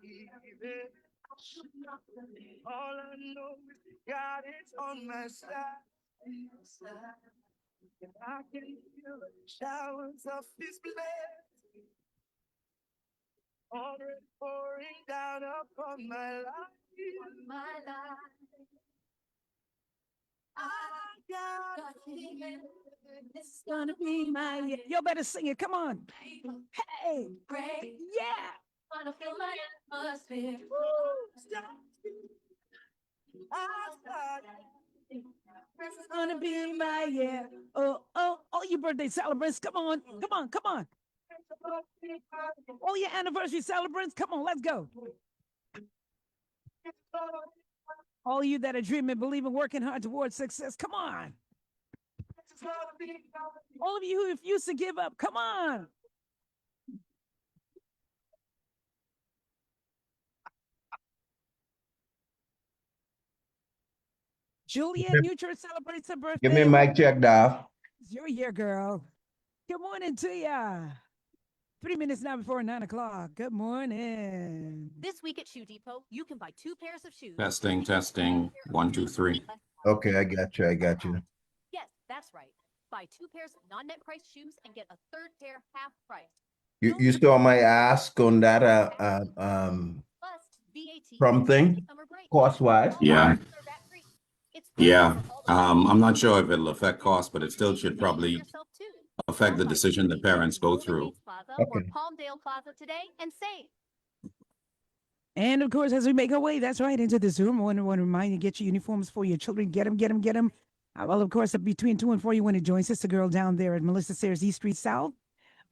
believe it. All I know is God is on my side. And I can feel the showers of His blessing already pouring down upon my life. It's gonna be my year. Y'all better sing it. Come on. Hey. Yeah. Wanna feel my atmosphere. It's gonna be my year. Oh, all you birthday celebrants, come on, come on, come on. All your anniversary celebrants, come on, let's go. All you that are dreaming, believing, working hard towards success, come on. All of you who refuse to give up, come on. Juliet Newchurch celebrates her birthday. Give me a mic check, Dav. It's your year, girl. Good morning to ya. 3 minutes now before 9 o'clock. Good morning. This week at Shoe Depot, you can buy 2 pairs of shoes. Testing. 1, 2, 3. Okay, I got you. Yes, that's right. Buy 2 pairs of non-net price shoes and get a 3rd pair half price. You saw my ask on that Plus, VAT prom thing, summer break. cost-wise? Yeah. It's Yeah. I'm not sure if it'll affect cost, but it still should probably affect the decision that parents go through. Or Palmdale Plaza today and save. And of course, as we make our way, that's right, into this room, I want to remind you, get your uniforms for your children. Get them. Well, of course, between 2 and 4, you want to join Sister Girl down there at Melissa Sayers East Street South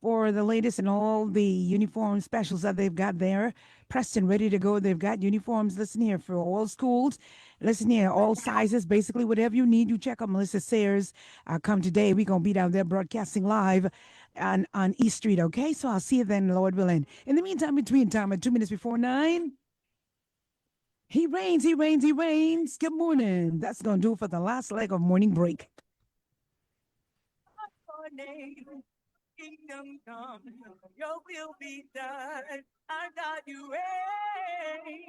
for the latest and all the uniform specials that they've got there. Pressed and ready to go. They've got uniforms, listen here, for all schools. Listen here, all sizes, basically whatever you need, you check out Melissa Sayers. Come today. We're going to be down there broadcasting live on East Street, okay? So I'll see you then, Lord willing. In the meantime, at 2 minutes before 9, he reigns. Good morning. That's going to do it for the last leg of morning break. Kingdom come, your will be done. Our God, you reign.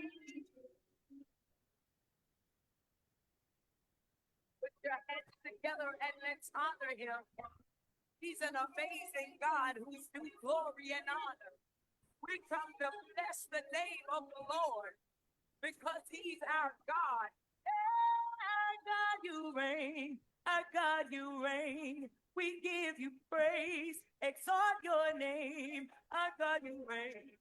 Put your hands together and let's honor Him. He's an amazing God who's due glory and honor. We come to bless the name of the Lord because He's our God. Our God, you reign. Our God, you reign. We give you praise, exalt your name. Our God, you reign.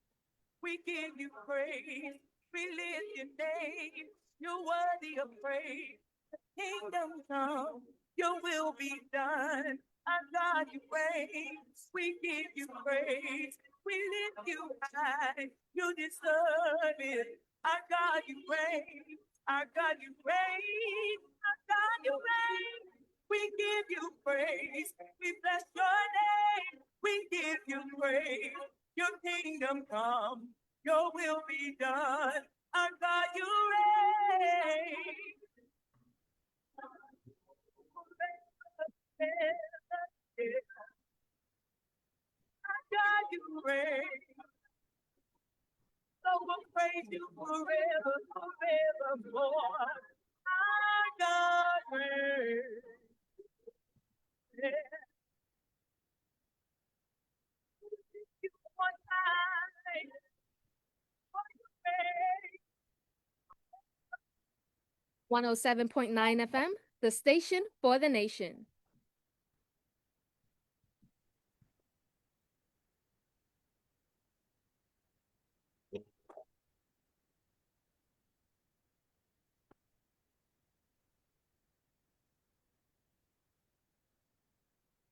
We give you praise, we lift your name. You're worthy of praise. The kingdom come, your will be done. Our God, you reign. We give you praise, we lift you high. You deserve it. Our God, you reign. Our God, you reign. Our God, you reign. We give you praise. We bless your name. We give you praise. Your kingdom come. Your will be done. Our God, you reign. Our God, you reign. So we'll praise you forevermore. Our God reigns. 107.9 FM, the station for the nation.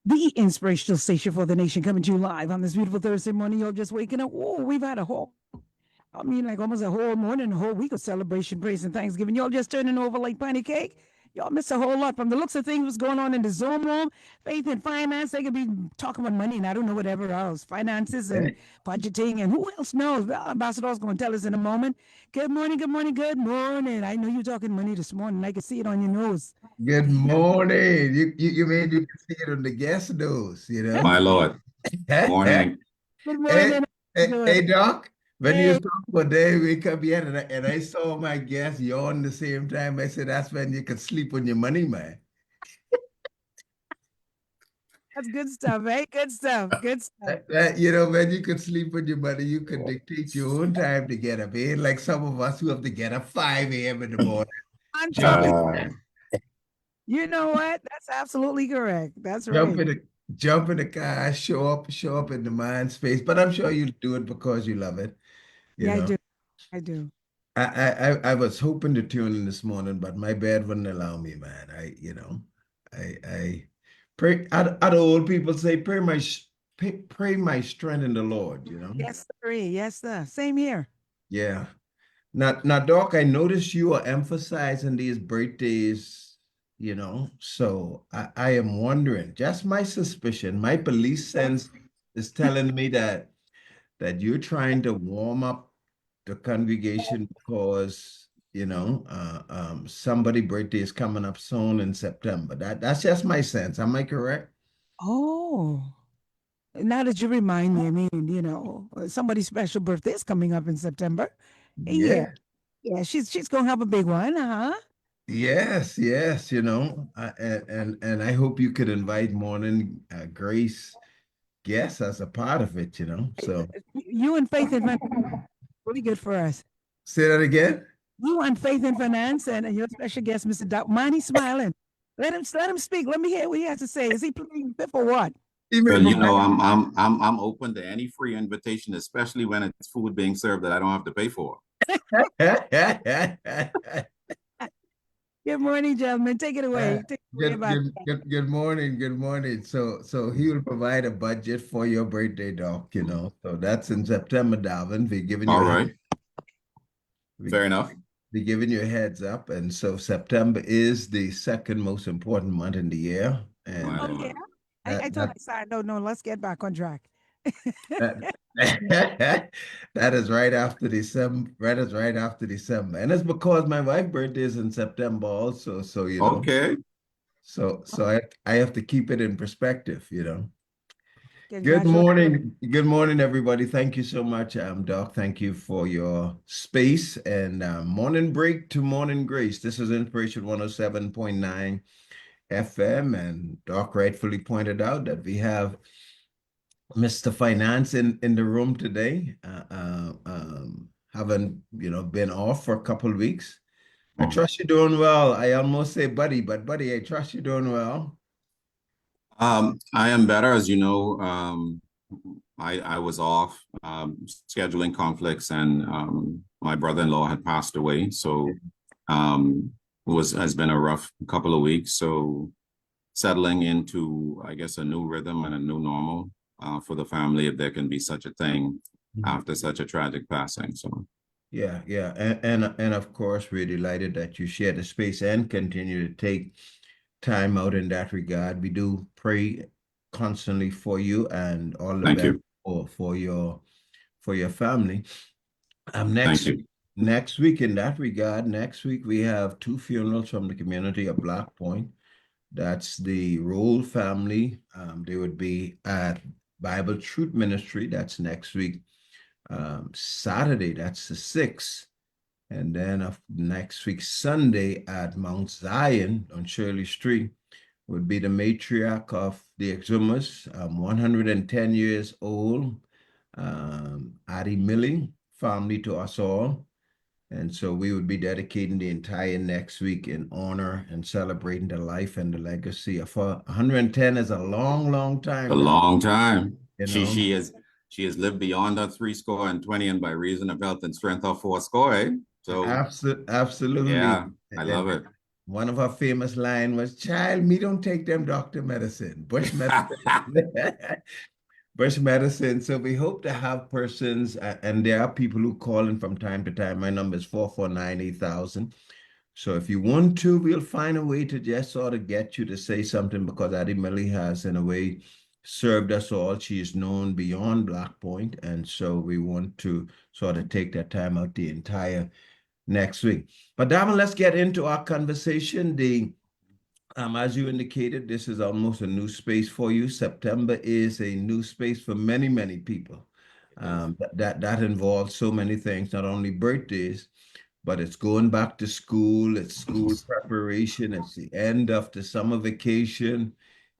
The inspirational station for the nation, coming to you live on this beautiful Thursday morning. You're just waking up. Oh, we've had almost a whole morning, a whole week of celebration, praise, and Thanksgiving. Y'all just turning over like patty cake. Y'all missed a whole lot from the looks of things. What's going on in the Zoom room? Faith and finance. They could be talking about money and I don't know whatever else. Finances and budgeting and who else knows? Well, Ambassador's going to tell us in a moment. Good morning. I know you're talking money this morning. I can see it on your nose. Good morning. You made you can see it on the guest nose, My Lord. Morning. Good morning. Hey, Doc. When you Hey, talk about day wake up yet, and I saw my guest yawn the same time, I said that's when you could sleep on your money, man. that's good stuff, eh? Good stuff. Good stuff. You know, when you could sleep on your money, you could dictate your own time to get up. Ain't like some of us who have to get up 5 a.m. in the morning, On jump in, time. You know what? That's absolutely correct. That's jump right. in the jump in the car, show up in the mind space. But I'm sure you do it because you love it, you Yeah, I know. do. I do. I was hoping to tune in this morning, but my bed wouldn't allow me, man. I pray. Other old people say, pray my strength in the Lord. You know. Yes, sir. Yes, sir. Same here. Yeah. Now, Doc, I noticed you are emphasizing these birthdays. You know, so I am wondering. Just my suspicion, my police sense is telling me that you're trying to warm up the congregation because somebody birthday is coming up soon in September. That's just my sense. Am I correct? Oh, now that you remind me, I mean, somebody's special birthday is coming up in September. Yeah, Yeah. yeah, she's gonna have a big one, huh? Yes, yes, and I hope you could invite Morning Grace guests as a part of it, So You and Faith and Finance, really good for us. say that again. You and Faith and Finance and your special guest, Mr. Doc. Mind he's smiling. Let him speak. Let me hear what he has to say. Is he pleading fifth or what? He may Well, be. I'm open to any free invitation, especially when it's food being served that I don't have to pay for. Good morning, gentlemen. Take it away. Take it away about Good morning, good morning. So he will provide a budget for your birthday, Doc, So that's in September, Darvin. All right, We, fair enough. we giving you a heads up. And so September is the second most important month in the year. My And Oh yeah. Lord. I that, told that, my side, no, let's get back on track. that, that is right after December. That is right after December. And it's because my wife's birthday is in September also. So, Okay. so I have to keep it in perspective. Good Congratulations. morning. Good morning, everybody. Thank you so much, Doc. Thank you for your space and morning break to morning grace. This is Inspiration 107.9 FM, and Doc rightfully pointed out that we have Mr. Finance in the room today. Haven't been off for a couple of weeks. I trust you're doing well. I almost say buddy, but buddy, I trust you're doing well. I am better, as you know. I was off scheduling conflicts, and my brother-in-law had passed away, so has been a rough couple of weeks. So settling into, I guess, a new rhythm and a new normal for the family, if there can be such a thing after such a tragic passing. So Yeah, yeah. And of course, we're delighted that you share the space and continue to take time out in that regard. We do pray constantly for you and all the thank best you, for your family. thank you. Next week in that regard, next week we have two funerals from the community of Black Point. That's the Roll family. They would be at Bible Truth Ministry. That's next week. Saturday, that's the 6th. And then of next week, Sunday at Mount Zion on Shirley Street would be the matriarch of the Exhumus, 110 years old, Addie Milling, family to us all. And so we would be dedicating the entire next week in honor and celebrating the life and the legacy of her. 110 is a long, long A time, long time. you She know. she is she has lived beyond her 3 score and 20, and by reason of health and strength her 4 score. Eh? So Absolutely. yeah, I love And it. one of our famous line was, "Child, me don't take them doctor medicine, bush medicine." Bush medicine. So we hope to have persons, and there are people who call in from time to time. My number is 449-8000. So if you want to, we'll find a way to just sort of get you to say something, because Addie Millie has, in a way, served us all. She is known beyond Black Point, and so we want to sort of take that time out the entire next week. But Darvin, let's get into our conversation. As you indicated, this is almost a new space for you. September is a new space for many, many people. That involves so many things, not only birthdays, but it's going back to school, it's school preparation, it's the end of the summer vacation,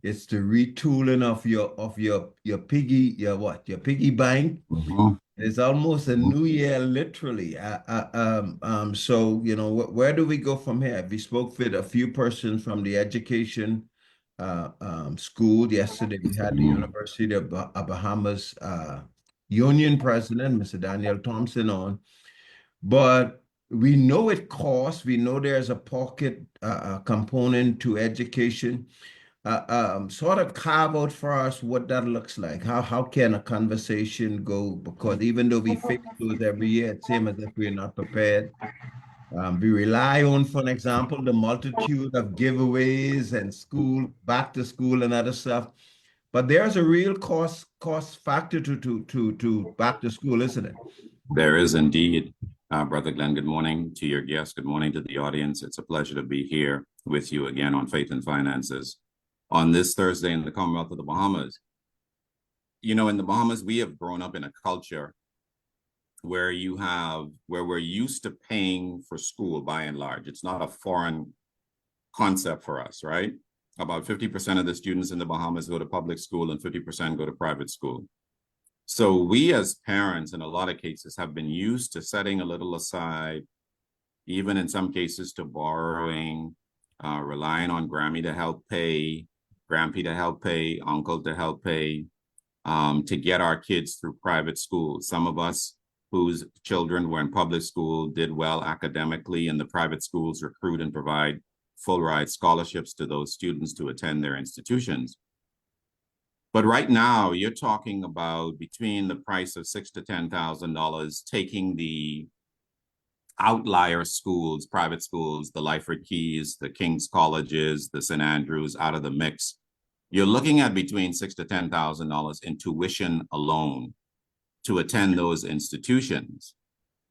it's the retooling of your piggy, your piggy bank. Mhm. It's almost a new year, literally. So, where do we go from here? We spoke with a few persons from the education school yesterday. We had the University of Bahamas Union President, Mr. Daniel Thompson, on. But we know it costs. We know there's a pocket component to education. Sort of carve out for us what that looks like. How can a conversation go? Because even though we face those every year, it seems as if we're not prepared. We rely on, for an example, the multitude of giveaways and school, back to school and other stuff. But there's a real cost factor to back to school, isn't it? There is indeed. Brother Glenn, good morning to your guests. Good morning to the audience. It's a pleasure to be here with you again on Faith and Finances on this Thursday in the Commonwealth of the Bahamas. In the Bahamas, we have grown up in a culture where we're used to paying for school by and large. It's not a foreign concept for us, right? About 50% of the students in the Bahamas go to public school and 50% go to private school. So we as parents, in a lot of cases, have been used to setting a little aside, even in some cases to borrowing, relying on Grammy to help pay, Grampy to help pay, Uncle to help pay, to get our kids through private school. Some of us whose children were in public school did well academically, and the private schools recruit and provide full ride scholarships to those students to attend their institutions. But right now, you're talking about between the price of $6,000 to $10,000, taking the outlier schools, private schools, the Lyford Keys, the King's Colleges, the St. Andrews out of the mix. You're looking at between $6,000 to $10,000 in tuition alone to attend those institutions.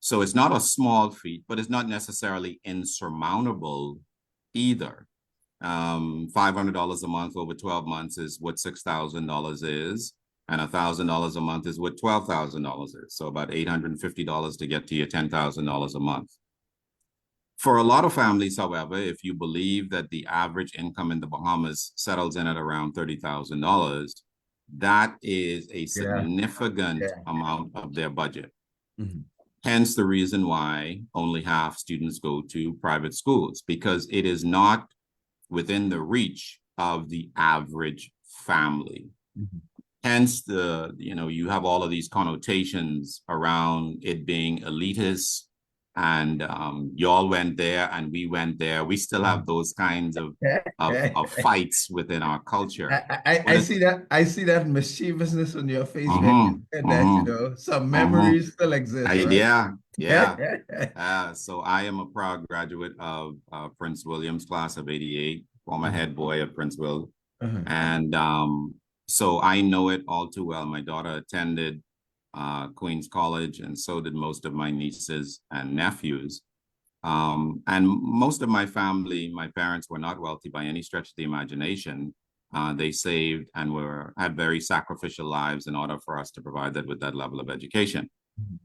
So it's not a small feat, but it's not necessarily insurmountable either. $500 a month over 12 months is what $6,000 is, and $1,000 a month is what $12,000 is. So about $850 to get to your $10,000 a month. For a lot of families, however, if you believe that the average income in the Bahamas settles in at around $30,000, that is a significant amount of their budget. Mm-hmm. Hence the reason why only half students go to private schools, because it is not within the reach of the average family. Mm-hmm. Hence you have all of these connotations around it being elitist, and y'all went there and we went there. We still have those kinds of fights within our culture. I see that mischievousness on your face when you said that, some memories still exist, right? Yeah. So I am a proud graduate of Prince William's class of '88, former head boy of Prince Will. And so I know it all too well. My daughter attended Queens College, and so did most of my nieces and nephews. And most of my family, my parents were not wealthy by any stretch of the imagination. They saved and had very sacrificial lives in order for us to provide that with that level of education. Mm-hmm.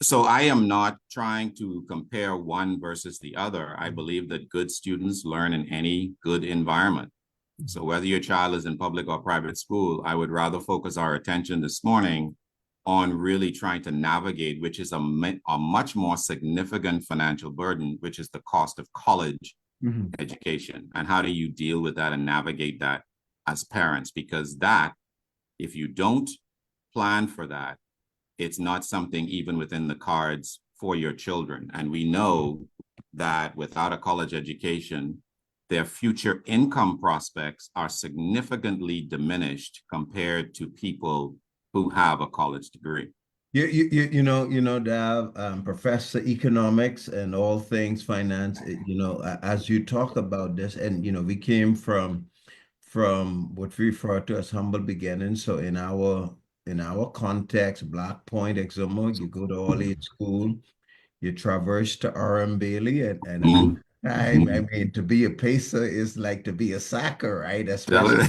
So I am not trying to compare one versus the other. I believe that good students learn in any good environment. So whether your child is in public or private school, I would rather focus our attention this morning on really trying to navigate, which is a much more significant financial burden, which is the cost of college education. And how do you deal with that and navigate that as parents? Because that, if you don't plan for that, it's not something even within the cards for your children. And we know that without a college education, their future income prospects are significantly diminished compared to people who have a college degree. Dav, Professor Economics and all things finance, as you talk about this, and, we came from what we refer to as humble beginnings. So in our context, Black Point, Exomo, you go to all-age school, you traverse to R.M. Bailey, and I mean, to be a pacer is like to be a sacker, right? Especially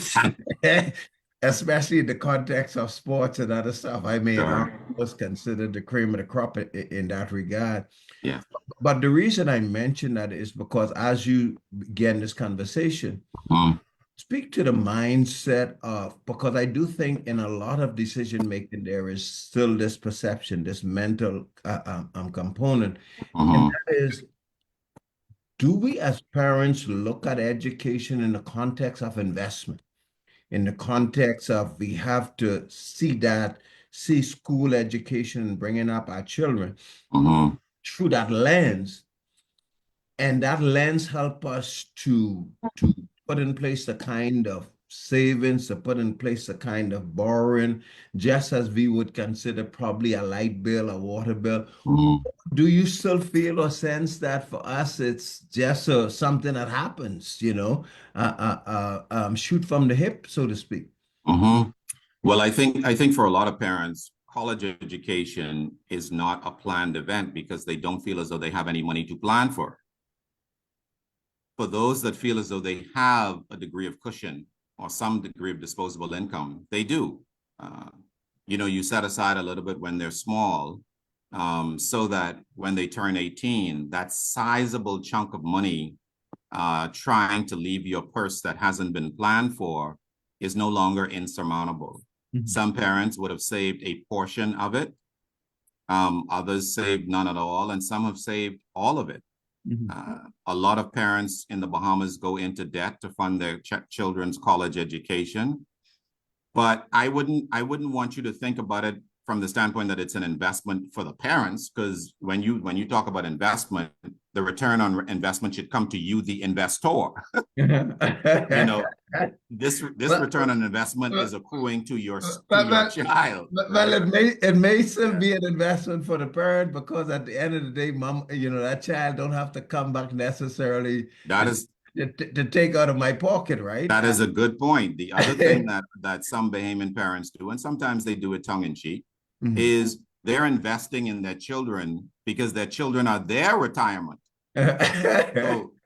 especially in the context of sports and other stuff. I mean, I Sure. was considered the cream of the crop in that regard. Yeah. But the reason I mention that is because as you begin this conversation, Mm, speak to the mindset of, because I do think in a lot of decision making, there is still this perception, this mental component. And mhm, that is, do we as parents look at education in the context of investment? In the context of we have to see school education and bringing up our children mhm, through that lens, and that lens help us to put in place the kind of savings, to put in place the kind of borrowing, just as we would consider probably a light bill, a water bill. mhm, Do you still feel or sense that for us it's just something that happens, shoot from the hip, so to speak? mhm. Well, I think for a lot of parents, college education is not a planned event because they don't feel as though they have any money to plan for. For those that feel as though they have a degree of cushion or some degree of disposable income, they do. Uh, you set aside a little bit when they're small, so that when they turn 18, that sizable chunk of money trying to leave your purse that hasn't been planned for is no longer insurmountable. Mhm. Some parents would have saved a portion of it. Others saved none at all, and some have saved all of it. Mhm. A lot of parents in the Bahamas go into debt to fund their children's college education. But I wouldn't want you to think about it from the standpoint that it's an investment for the parents, because when you talk about investment, the return on investment should come to you, the investor. You know, this Well, return on investment well, is accruing to but, your but, child, well, right? it may still be an investment for the parent, because at the end of the day, mom, that child don't have to come back necessarily That to, is to take out of my pocket, right? that is a good point. The other thing that some Bahamian parents do, and sometimes they do it tongue in cheek, Mhm. is they're investing in their children because their children are their retirement.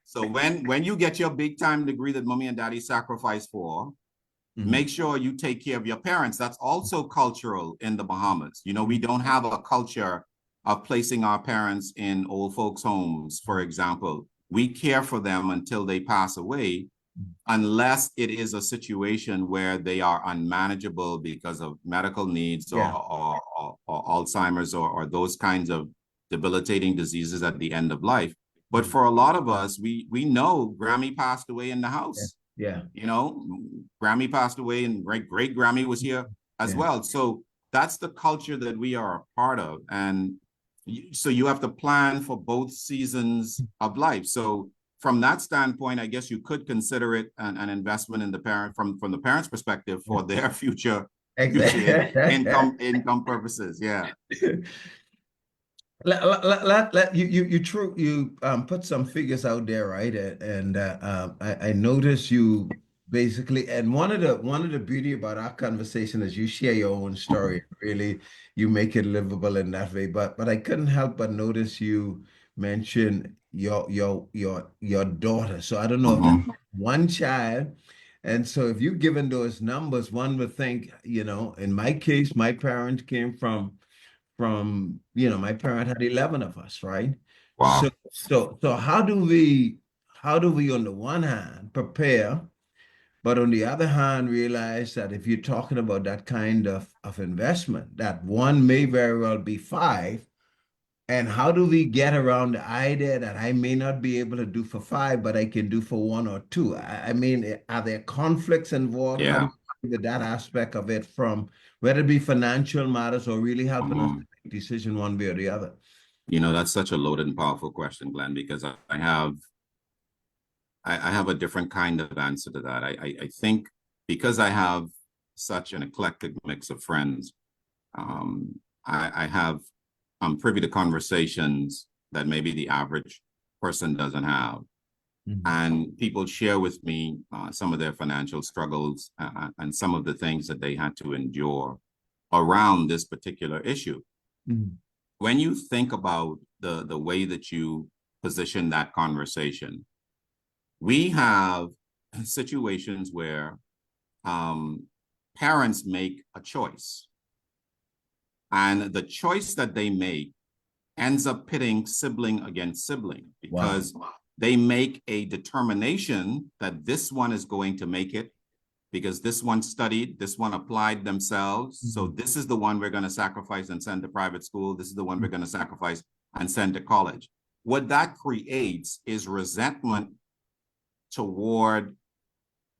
So when you get your big time degree that mommy and daddy sacrificed for, Mhm. make sure you take care of your parents. That's also cultural in the Bahamas. We don't have a culture of placing our parents in old folks' homes, for example. We care for them until they pass away, unless it is a situation where they are unmanageable because of medical needs Yeah. or Alzheimer's or those kinds of debilitating diseases at the end of life. But Mhm. for a lot of us, we know Grammy passed away in the Yeah. house. Yeah. Grammy passed away and great Grammy was here as Yeah. well. So that's the culture that we are a part of. And so you have to plan for both seasons of life. So from that standpoint, I guess you could consider it an investment in the parent from the parent's perspective for their future Exactly. income purposes. Yeah. You put some figures out there, right? And I noticed you basically, and one of the beauty about our conversation is you share your own story. Really, you make it livable in that way. But I couldn't help but notice you mention your daughter. So I don't know if that's Mhm. one child. And so if you've given those numbers, one would think, in my case, my parents came from my parent had 11 of us, right? So Wow. so how do we on the one hand prepare, but on the other hand realize that if you're talking about that kind of investment, that one may very well be five, and how do we get around the idea that I may not be able to do for five, but I can do for one or two? I mean, are there conflicts involved? How do Yeah. you deal with that aspect of it, from whether it be financial matters or really helping us to Mhm. make a decision one way or the other? That's such a loaded and powerful question, Glenn, because I have a different kind of answer to that. I think because I have such an eclectic mix of friends, I'm privy to conversations that maybe the average person doesn't have. Mhm. And people share with me some of their financial struggles and some of the things that they had to endure around this particular issue. Mhm. When you think about the way that you position that conversation, we have situations where um, parents make a choice. And the choice that they make ends up pitting sibling against sibling because they make a determination that this one is going to make it because this one studied, this one applied themselves. So this is the one we're going to sacrifice and send to private school. This is the one we're going to sacrifice and send to college. What that creates is resentment toward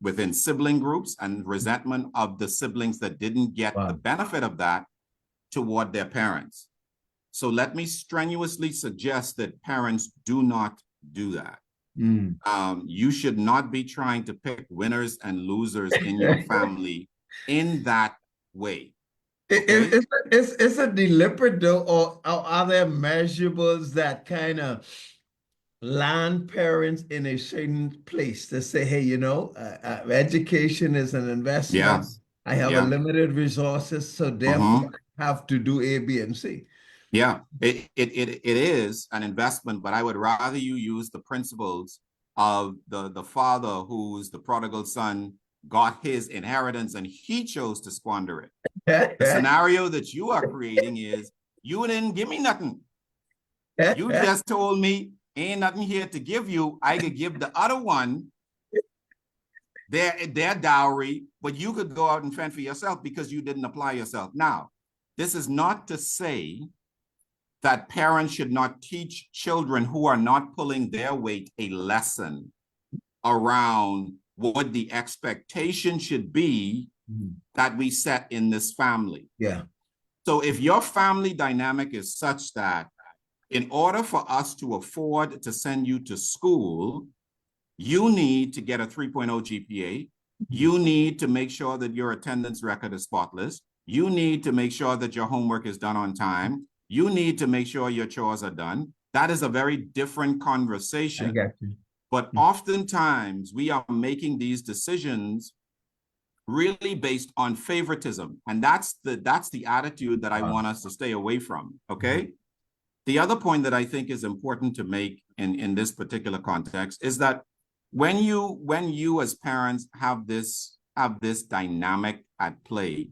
within sibling groups and resentment of the siblings that didn't get the benefit of that toward their parents. So let me strenuously suggest that parents do not do that. You should not be trying to pick winners and losers in your family in that way. Okay? It's a deliberate though, or are there measurables that kind of land parents in a certain place to say, hey, education is an investment. Yes. I have a limited resources, so therefore I have to do A, B, and C. Yeah, it is an investment, but I would rather you use the principles of the father who's the prodigal son got his inheritance and he chose to squander it. The scenario that you are creating is you didn't give me nothing. You just told me ain't nothing here to give you. I could give the other one their dowry, but you could go out and fend for yourself because you didn't apply yourself. Now, this is not to say that parents should not teach children who are not pulling their weight a lesson around what the expectation should be that we set in this family. Yeah. So if your family dynamic is such that in order for us to afford to send you to school, you need to get a 3.0 GPA. You need to make sure that your attendance record is spotless. You need to make sure that your homework is done on time. You need to make sure your chores are done. That is a very different conversation. I got you. But oftentimes we are making these decisions really based on favoritism. And that's the attitude that I want us to stay away from, okay? The other point that I think is important to make in this particular context is that when you as parents have this dynamic at play,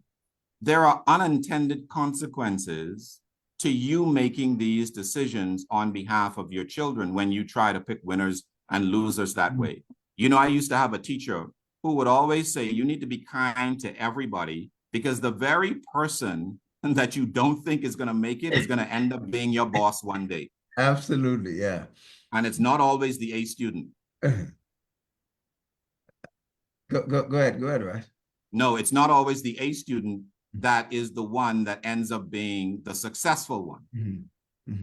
there are unintended consequences to you making these decisions on behalf of your children when you try to pick winners and losers that way. You know, I used to have a teacher who would always say, you need to be kind to everybody because the very person that you don't think is going to make it is going to end up being your boss one day. Absolutely, yeah. And it's not always the A student. Go ahead, right? No, it's not always the A student that is the one that ends up being the successful one.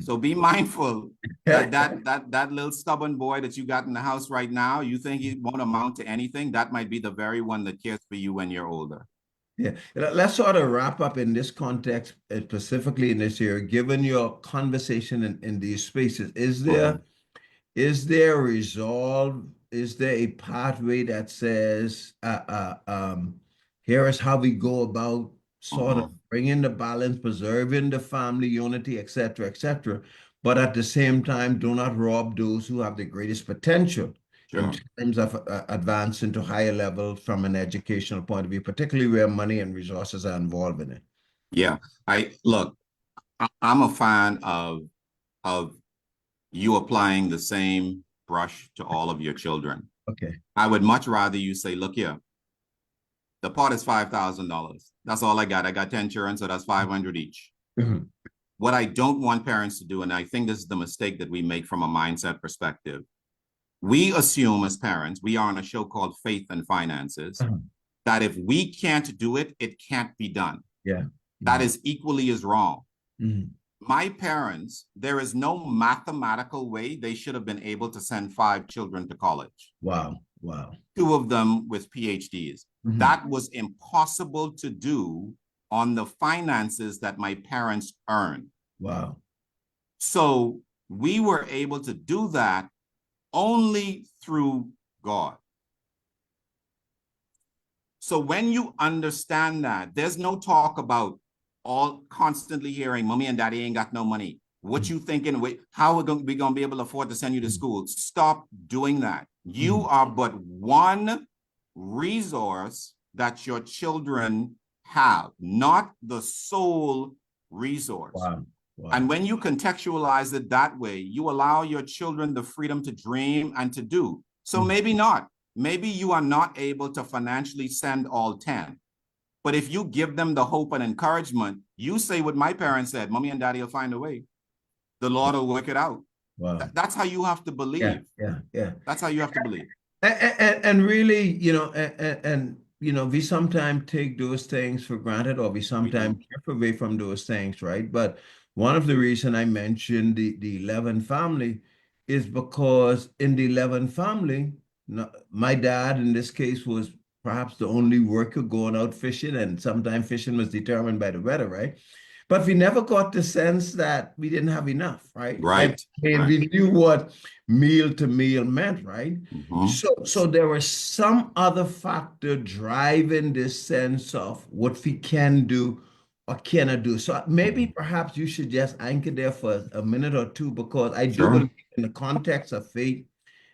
So be mindful that little stubborn boy that you got in the house right now, you think he won't amount to anything, that might be the very one that cares for you when you're older. Yeah, let's sort of wrap up in this context, specifically in this area, given your conversation in these spaces. Is there a resolve? Is there a pathway that says, here is how we go about sort of bringing the balance, preserving the family unity, et cetera, but at the same time, do not rob those who have the greatest potential in terms of advancing to higher levels from an educational point of view, particularly where money and resources are involved in it? Yeah, I'm a fan of you applying the same brush to all of your children. Okay. I would much rather you say, look here, the pot is $5,000. That's all I got. I got 10 children, so that's 500 each. What I don't want parents to do, and I think this is the mistake that we make from a mindset perspective, we assume as parents, we are on a show called Faith and Finances, that if we can't do it, it can't be done. Yeah. That is equally as wrong. My parents, there is no mathematical way they should have been able to send 5 children to college. Wow. 2 of them with PhDs. That was impossible to do on the finances that my parents earned. Wow. So we were able to do that only through God. So when you understand that, there's no talk about all constantly hearing, mommy and daddy ain't got no money. What you thinking? How we going to be able to afford to send you to school? Stop doing that. You are but one resource that your children have, not the sole resource. Wow. Wow. And when you contextualize it that way, you allow your children the freedom to dream and to do. So maybe not. Maybe you are not able to financially send all 10. But if you give them the hope and encouragement, you say what my parents said, Mommy and Daddy will find a way. The Lord will work it out. Wow. That's how you have to believe. Yeah. That's how you have to believe. And really, you know, you know, we sometimes take those things for granted, or we sometimes drift away from those things, right? But one of the reasons I mentioned the 11 family is because in the 11 family, my dad in this case was perhaps the only worker going out fishing, and sometimes fishing was determined by the weather, right? But we never got the sense that we didn't have enough, right? Right. We knew what meal to meal meant, right? Mhm. So there was some other factor driving this sense of what we can do or cannot do. So maybe perhaps you should just anchor there for a minute or two, because I do Sure. believe in the context of faith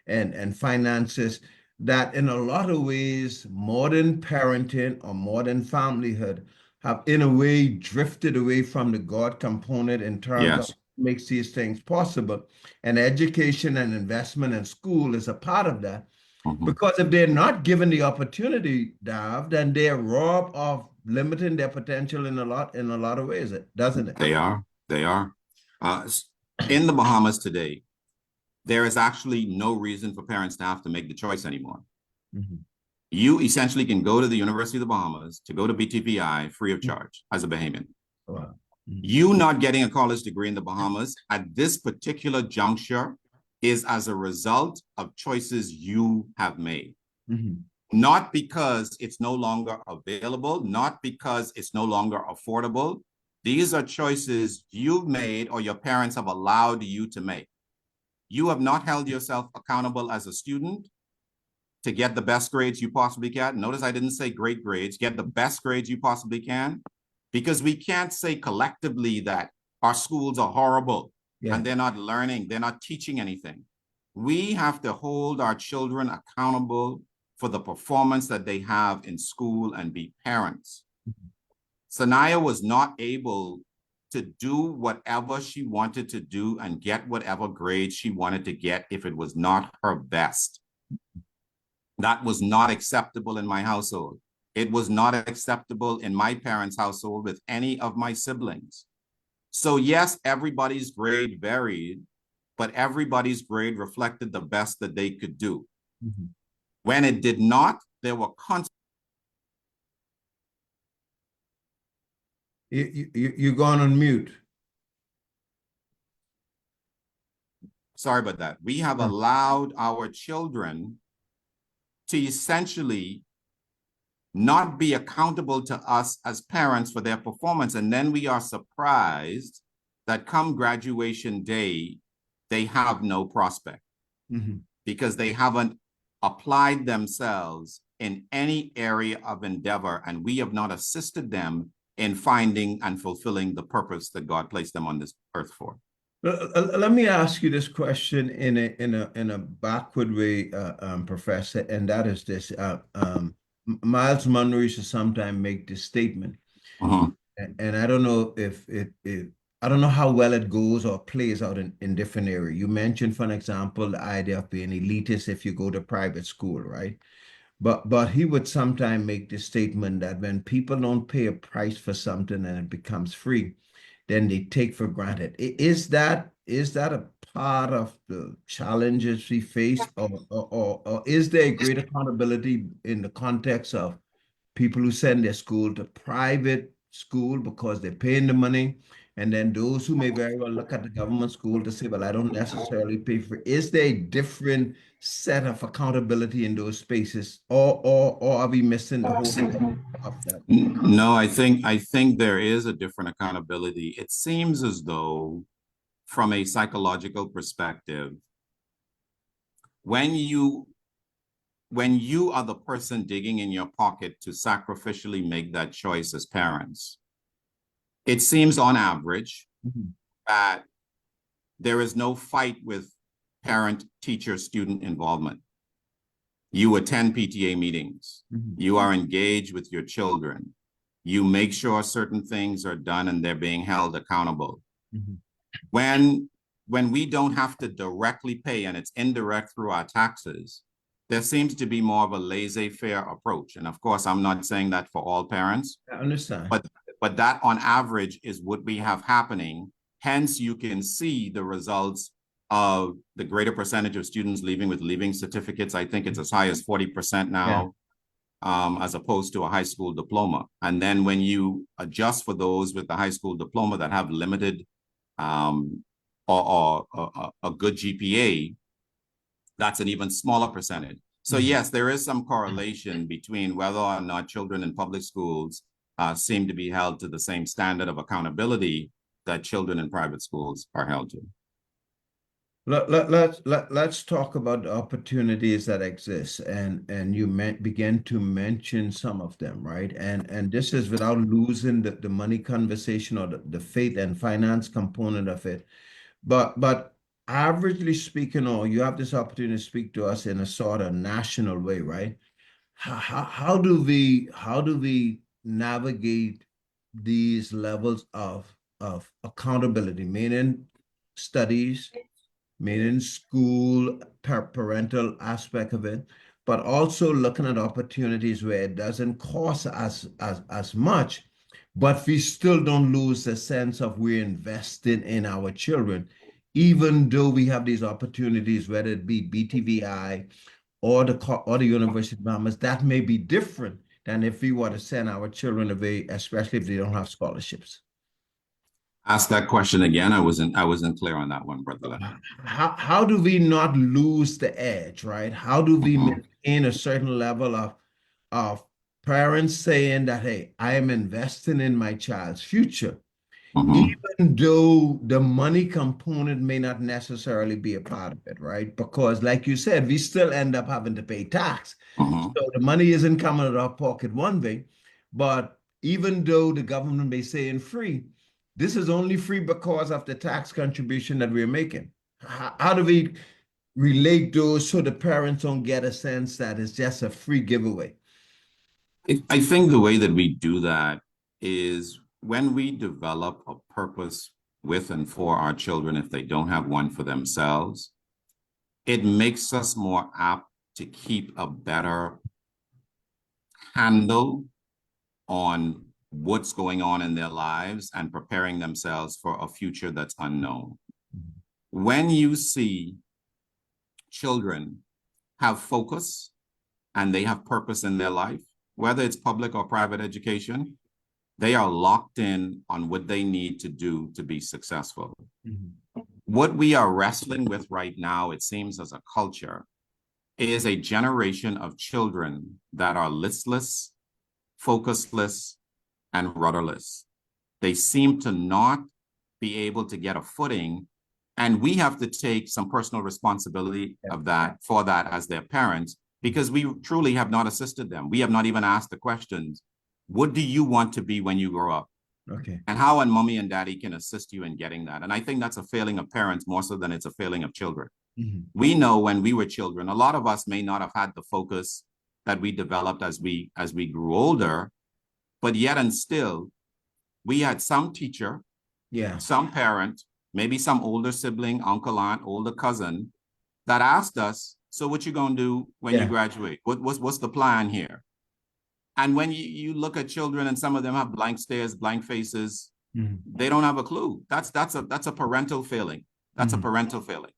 and finances, that in a lot of ways, modern parenting or modern familyhood have in a way drifted away from the God component in terms Yes. of makes these things possible. And education and investment in school is a part of that. Mhm. Because if they're not given the opportunity, Dav, then they're robbed of limiting their potential in a lot of ways, doesn't it? They are. They are. In the Bahamas today, there is actually no reason for parents to have to make the choice anymore. Mhm. You essentially can go to the University of the Bahamas to go to BTPI free of charge as a Bahamian. Wow. Mhm. You not getting a college degree in the Bahamas at this particular juncture is as a result of choices you have made. Mhm. Not because it's no longer available, not because it's no longer affordable. These are choices you've made or your parents have allowed you to make. You have not held yourself accountable as a student to get the best grades you possibly can. Notice I didn't say great grades, get the best grades you possibly can, because we can't say collectively that our schools are horrible and they're not learning, they're not teaching anything. We have to hold our children accountable for the performance that they have in school and be parents. Sanaya was not able to do whatever she wanted to do and get whatever grade she wanted to get if it was not her best. That was not acceptable in my household. It was not acceptable in my parents' household with any of my siblings. So yes, everybody's grade varied, but everybody's grade reflected the best that they could do. Mhm. When it did not, there were consequences. You're going on mute. Sorry about that. We have allowed our children to essentially not be accountable to us as parents for their performance. And then we are surprised that come graduation day, they have no prospect Mhm. because they haven't applied themselves in any area of endeavor, and we have not assisted them in finding and fulfilling the purpose that God placed them on this earth for. Let me ask you this question in a backward way, Professor, and that is this: Miles Monroe used to sometimes make this statement, Mhm. and I don't know if I don't know how well it goes or plays out in different areas. You mentioned, for an example, the idea of being elitist if you go to private school, right? But he would sometimes make the statement that when people don't pay a price for something and it becomes free, then they take for granted. Is that a part of the challenges we face, or is there a great accountability in the context of people who send their school to private school because they're paying the money, and then those who may very well look at the government school to say, well, I don't necessarily pay for it. Is there a different set of accountability in those spaces, or are we missing the whole of that? No, I think there is a different accountability. It seems as though, from a psychological perspective, when you are the person digging in your pocket to sacrificially make that choice as parents, it seems on average Mhm. that there is no fight with parent, teacher, student involvement. You attend PTA meetings. You are engaged with your children. You make sure certain things are done and they're being held accountable. When we don't have to directly pay and it's indirect through our taxes, there seems to be more of a laissez-faire approach. And of course, I'm not saying that for all parents. I understand. But that on average is what we have happening. Hence, you can see the results of the greater percentage of students leaving with leaving certificates. I think it's as high as 40% now, as opposed to a high school diploma. And then when you adjust for those with the high school diploma that have limited or a good GPA, that's an even smaller percentage. So yes, there is some correlation between whether or not children in public schools seem to be held to the same standard of accountability that children in private schools are held to. Let's talk about the opportunities that exist, and you begin to mention some of them, right? And this is without losing the money conversation or the faith and finance component of it. But averagely speaking, or you have this opportunity to speak to us in a sort of national way, right? How do we navigate these levels of accountability, meaning studies, meaning school, parental aspect of it, but also looking at opportunities where it doesn't cost as much, but we still don't lose the sense of we're investing in our children, even though we have these opportunities, whether it be BTVI or the University of Bahamas, that may be different than if we were to send our children away, especially if they don't have scholarships. Ask that question again. I wasn't clear on that one, brother. How do we not lose the edge, right? How do we maintain a certain level of parents saying that, hey, I am investing in my child's future, even though the money component may not necessarily be a part of it, right? Because like you said, we still end up having to pay tax. So the money isn't coming out of our pocket one way, but even though the government may say it's free, this is only free because of the tax contribution that we're making. How do we relate those so the parents don't get a sense that it's just a free giveaway? I think the way that we do that is when we develop a purpose with and for our children, if they don't have one for themselves, it makes us more apt to keep a better handle on what's going on in their lives and preparing themselves for a future that's unknown. When you see children have focus and they have purpose in their life, whether it's public or private education, they are locked in on what they need to do to be successful. What we are wrestling with right now, it seems, as a culture, is a generation of children that are listless, focusless, and rudderless. They seem to not be able to get a footing, and we have to take some personal responsibility for that as their parents, because we truly have not assisted them. We have not even asked the questions, what do you want to be when you grow up? Okay. And how and mommy and daddy can assist you in getting that. And I think that's a failing of parents more so than it's a failing of children. We know when we were children, a lot of us may not have had the focus that we developed as we grew older, but yet and still, we had some teacher, some parent, maybe some older sibling, uncle, aunt, older cousin that asked us, so what you gonna do when you graduate? What's the plan here? And when you look at children and some of them have blank stares, blank faces, they don't have a clue. That's a parental failing. That's a parental failing.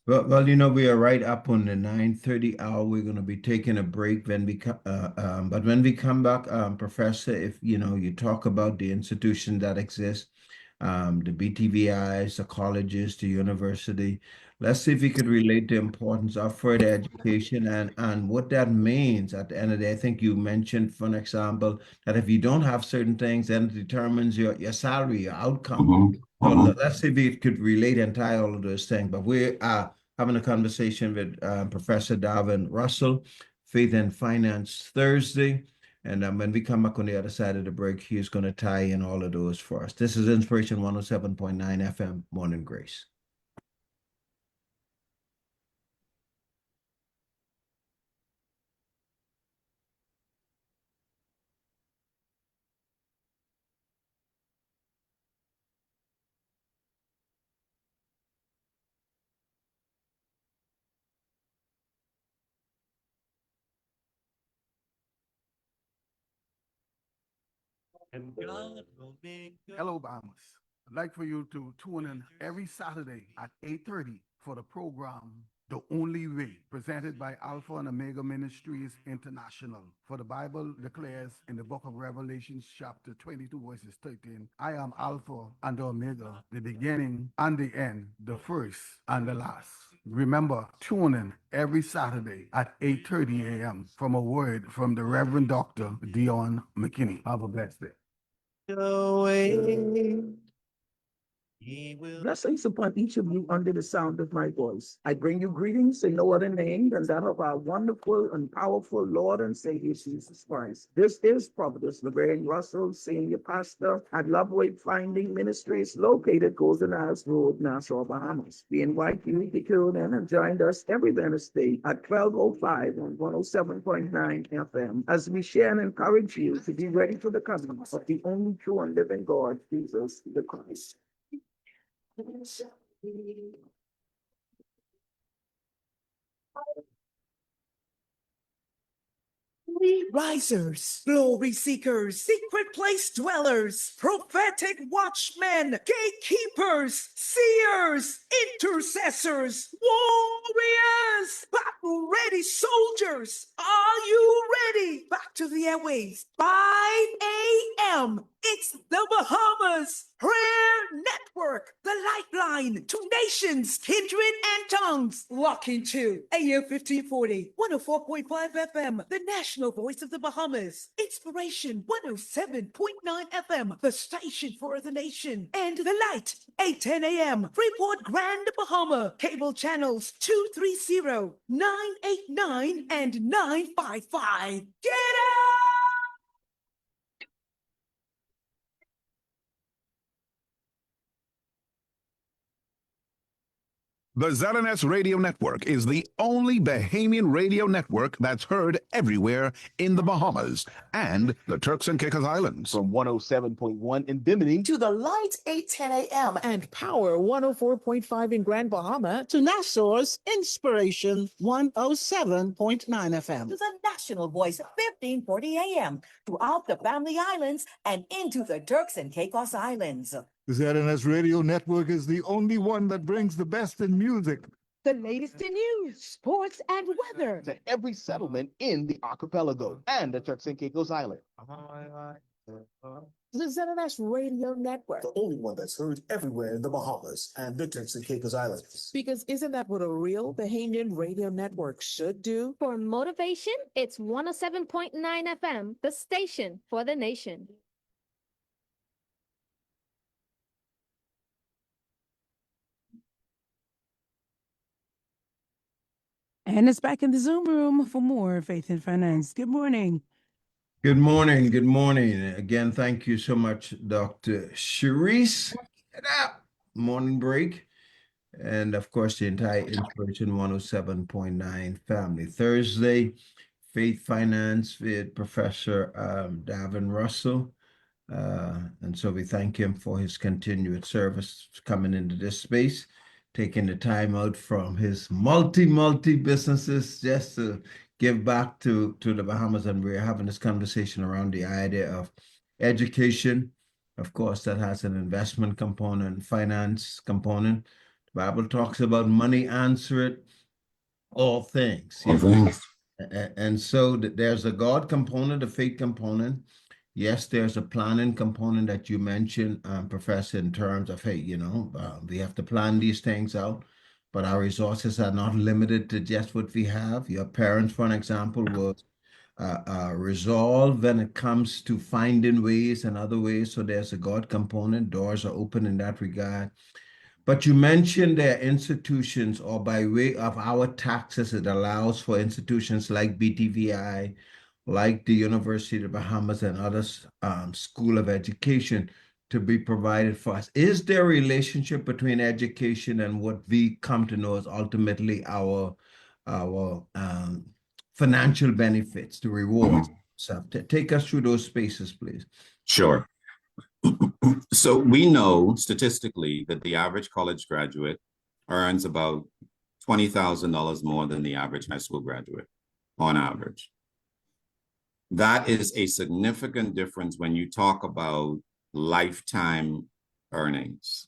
Well, we are right up on the 9:30 hour. We're going to be taking a break when but when we come back, Professor, if you talk about the institution that exists, the BTVIs, the colleges, the university. Let's see if we could relate the importance of further education and what that means at the end of the day. I think you mentioned, for an example, that if you don't have certain things, then it determines your salary, your outcome. So let's see if we could relate and tie all of those things. But we are having a conversation with Professor Darvin Russell, Faith and Finance Thursday. And when we come back on the other side of the break, he's going to tie in all of those for us. This is Inspiration 107.9 FM, Morning Grace. Hello, Bahamas. I'd like for you to tune in every Saturday at 8:30 for the program The Only Way, presented by Alpha and Omega Ministries International. For the Bible declares in the book of Revelation, chapter 22, verses 13, I am Alpha and Omega, the beginning and the end, the first and the last. Remember, tune in every Saturday at 8:30 a.m. from a word from the Reverend Dr. Dion McKinney. Have a blessed day. Blessings upon each of you under the sound of my voice. I bring you greetings in no other name than that of our wonderful and powerful Lord and Savior Jesus Christ. This is Prophetess Darvin Russell, Senior Pastor at Love Wave Finding Ministries, located Golden Isles Road, Nassau, Bahamas. We invite you to tune in and join us every Wednesday at 12:05 on 107.9 FM as we share and encourage you to be ready for the coming of the only true and living God, Jesus the Christ. Risers, glory seekers, secret place dwellers, prophetic watchmen, gatekeepers, seers, intercessors, warriors, battle ready soldiers. Are you ready? Back to the airways. 5 a.m. It's the Bahamas Prayer Network, the lifeline to nations, kindred, and tongues. Lock into AM 1540, 104.5 FM, the national voice of the Bahamas. Inspiration 107.9 FM, the station for the nation. And the light, 8:10 AM, Freeport Grand Bahama, cable channels 230, 989, and 955. Get out! The ZNS Radio Network is the only Bahamian radio network that's heard everywhere in the Bahamas and the Turks and Caicos Islands. From 107.1 in Bimini To the light 8:10 a.m. and power 104.5 in Grand Bahama to Nassau's Inspiration 107.9 FM. To the national voice 1540 AM throughout the Family Islands and into the Turks and Caicos Islands. The ZNS Radio Network is the only one that brings the best in music, the latest in news, sports, and weather to every settlement in the archipelago and the Turks and Caicos Islands. The ZNS Radio Network. The only one that's heard everywhere in the Bahamas and the Turks and Caicos Islands. Because isn't that what a real Bahamian radio network should do? For motivation, it's 107.9 FM, the station for the nation. And it's back in the Zoom room for more Faith and Finance. Good morning. Good morning. Good morning. Again, thank you so much, Dr. Sharice. Get up. Morning break. And of course, the entire Inspiration 107.9 family. Thursday, Faith Finance with Professor Darvin Russell. And so we thank him for his continued service coming into this space, taking the time out from his multi businesses just to give back to the Bahamas. And we're having this conversation around the idea of education. Of course, that has an investment component, finance component. The Bible talks about money answereth all things. All things. And so there's a God component, a faith component. Yes, there's a planning component that you mentioned, Professor, in terms of, hey, we have to plan these things out, but our resources are not limited to just what we have. Your parents, for an example, was resolved when it comes to finding ways and other ways. So there's a God component. Doors are open in that regard. But you mentioned there are institutions, or by way of our taxes, it allows for institutions like BTVI, like the University of the Bahamas and others, School of Education, to be provided for us. Is there a relationship between education and what we come to know as ultimately our financial benefits, the rewards? So take us through those spaces, please. Sure. So we know statistically that the average college graduate earns about $20,000 more than the average high school graduate on average. That is a significant difference when you talk about lifetime earnings.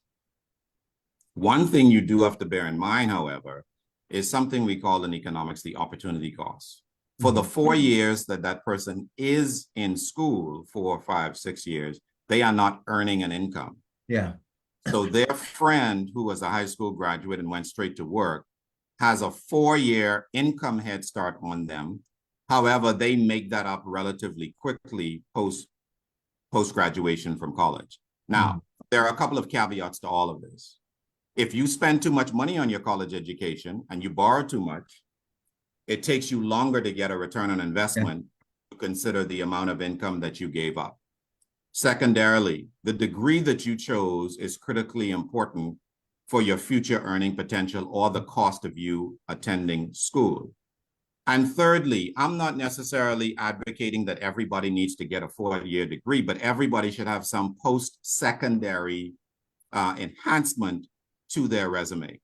One thing you do have to bear in mind, however, is something we call in economics the opportunity cost. For the 4 years that that person is in school, 4, 5, 6 years, they are not earning an income. Yeah. So their friend who was a high school graduate and went straight to work has a 4-year income head start on them. However, they make that up relatively quickly post graduation from college. Now, there are a couple of caveats to all of this. If you spend too much money on your college education and you borrow too much, it takes you longer to get a return on investment to consider the amount of income that you gave up. Secondarily, the degree that you chose is critically important for your future earning potential or the cost of you attending school. And thirdly, I'm not necessarily advocating that everybody needs to get a 4-year degree, but everybody should have some post-secondary enhancement to their resume.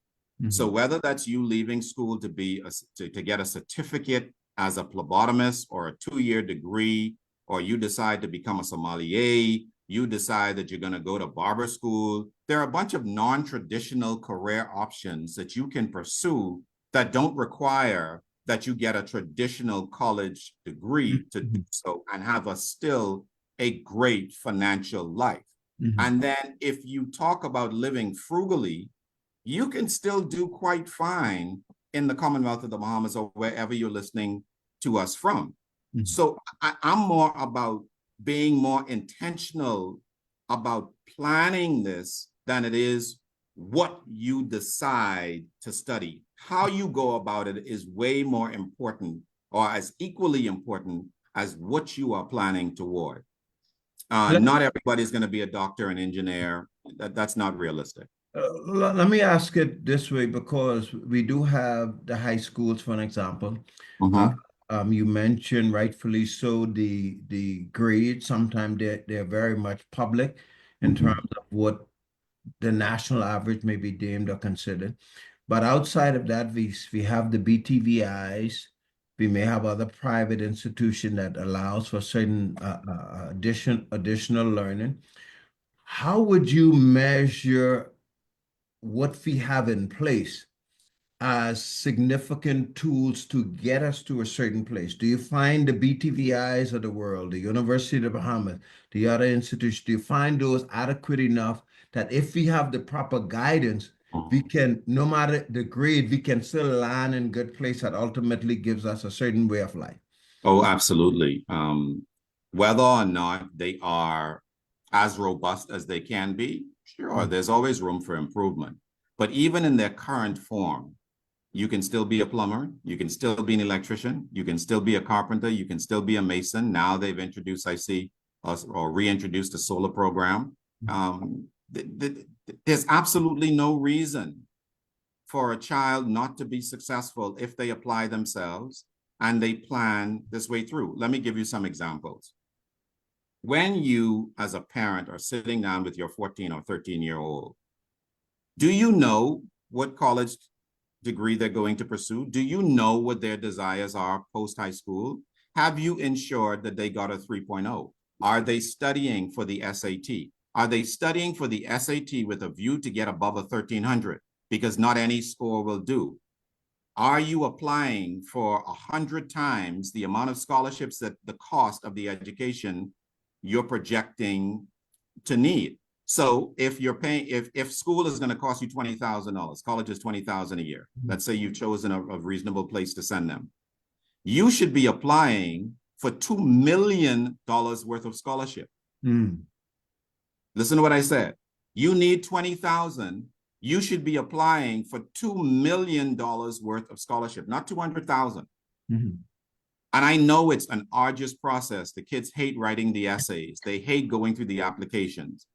So whether that's you leaving school to get a certificate as a phlebotomist or a 2-year degree, or you decide to become a sommelier, you decide that you're going to go to barber school, there are a bunch of non-traditional career options that you can pursue that don't require that you get a traditional college degree to do so and have still a great financial life. And then if you talk about living frugally, you can still do quite fine in the Commonwealth of the Bahamas or wherever you're listening to us from. So I'm more about being more intentional about planning this than it is what you decide to study. How you go about it is way more important or as equally important as what you are planning toward. Not everybody's going to be a doctor and engineer. That's not realistic. Let me ask it this way, because we do have the high schools, for an example. You mentioned rightfully so the grades. Sometimes they're very much public in terms of what the national average may be deemed or considered. But outside of that, we have the BTVIs. We may have other private institution that allows for certain additional learning. How would you measure what we have in place as significant tools to get us to a certain place? Do you find the BTVIs of the world, the University of the Bahamas, the other institutions, do you find those adequate enough that if we have the proper guidance, we can, no matter the grade, we can still land in good place that ultimately gives us a certain way of life? Oh, absolutely. Whether or not they are as robust as they can be, sure, there's always room for improvement. But even in their current form, you can still be a plumber, you can still be an electrician, you can still be a carpenter, you can still be a mason. Now they've introduced, I see, or reintroduced a solar program. There's absolutely no reason for a child not to be successful if they apply themselves and they plan this way through. Let me give you some examples. When you, as a parent, are sitting down with your 14 or 13-year-old, do you know what college degree they're going to pursue? Do you know what their desires are post-high school? Have you ensured that they got a 3.0? Are they studying for the SAT? Are they studying for the SAT with a view to get above a 1300? Because not any score will do. Are you applying for 100 times the amount of scholarships that the cost of the education you're projecting to need? So if you're paying, if school is going to cost you $20,000, college is $20,000 a year. Let's say you've chosen a reasonable place to send them. You should be applying for $2 million worth of scholarship. Listen to what I said. You need $20,000. You should be applying for $2 million worth of scholarship, not 200,000. And I know it's an arduous process. The kids hate writing the essays. They hate going through the applications.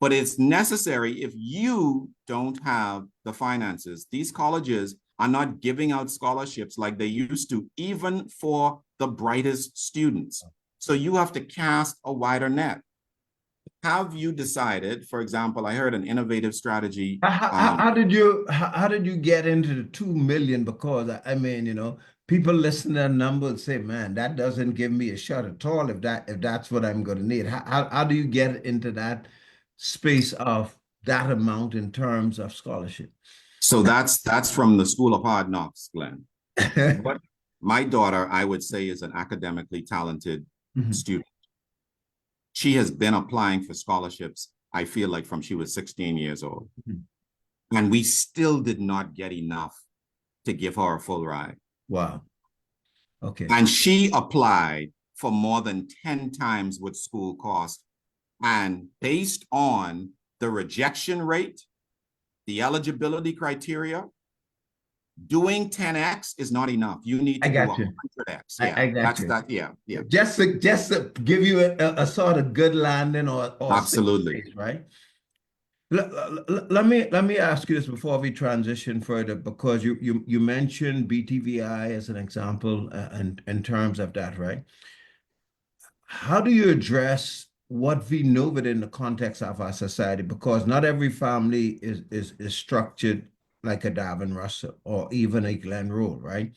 But it's necessary if you don't have the finances. These colleges are not giving out scholarships like they used to, even for the brightest students. So you have to cast a wider net. Have you decided, for example, I heard an innovative strategy. How did you get into the 2 million? Because I mean, people listen to that number and say, man, that doesn't give me a shot at all if that's what I'm going to need. How do you get into that space of that amount in terms of scholarship? So that's from the School of Hard Knocks, Glenn. But my daughter, I would say, is an academically talented student. She has been applying for scholarships, I feel like, from she was 16 years old. And we still did not get enough to give her a full ride. Wow. Okay. And she applied for more than 10 times what school cost. And based on the rejection rate, the eligibility criteria, doing 10x is not enough. You need to do 100x. Yeah, I got you. That. Yeah, yeah. Just to give you a sort of good landing or absolutely space, right? Let me ask you this before we transition further, because you mentioned BTVI as an example, and in terms of that, right? How do you address what we know within the context of our society? Because not every family is structured like a Darvin Russell or even a Glen Roll, right?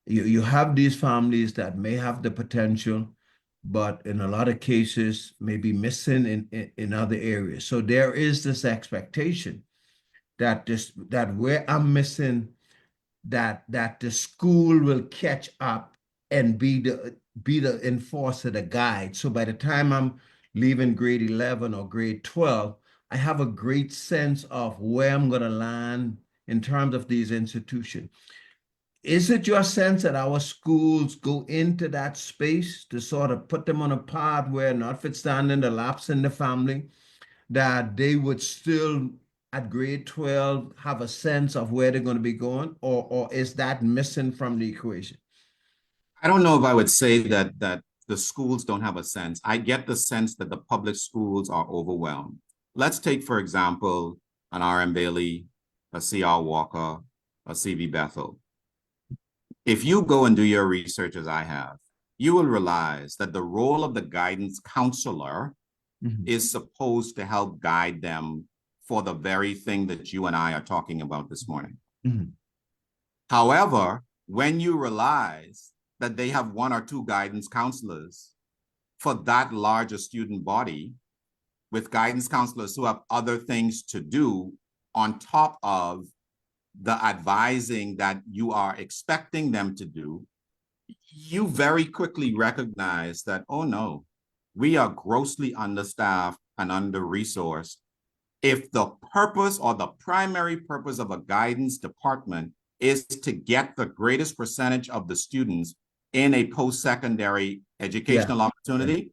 You have these families that may have the potential, but in a lot of cases may be missing in other areas. So there is this expectation that where I'm missing, that the school will catch up and be the enforcer, the guide. So by the time I'm leaving grade 11 or grade 12, I have a great sense of where I'm going to land in terms of these institutions. Is it your sense that our schools go into that space to sort of put them on a path where, notwithstanding the lapse in the family, that they would still at grade 12 have a sense of where they're going to be going, or is that missing from the equation? I don't know if I would say that the schools don't have a sense. I get the sense that the public schools are overwhelmed. Let's take, for example, an R.M. Bailey, a C.R. Walker, a C.V. Bethel. If you go and do your research as I have, you will realize that the role of the guidance counselor is supposed to help guide them for the very thing that you and I are talking about this morning. However, when you realize that they have one or two guidance counselors for that larger student body, with guidance counselors who have other things to do on top of the advising that you are expecting them to do, you very quickly recognize that, oh no, we are grossly understaffed and under-resourced. If the purpose or the primary purpose of a guidance department is to get the greatest percentage of the students in a post-secondary educational opportunity,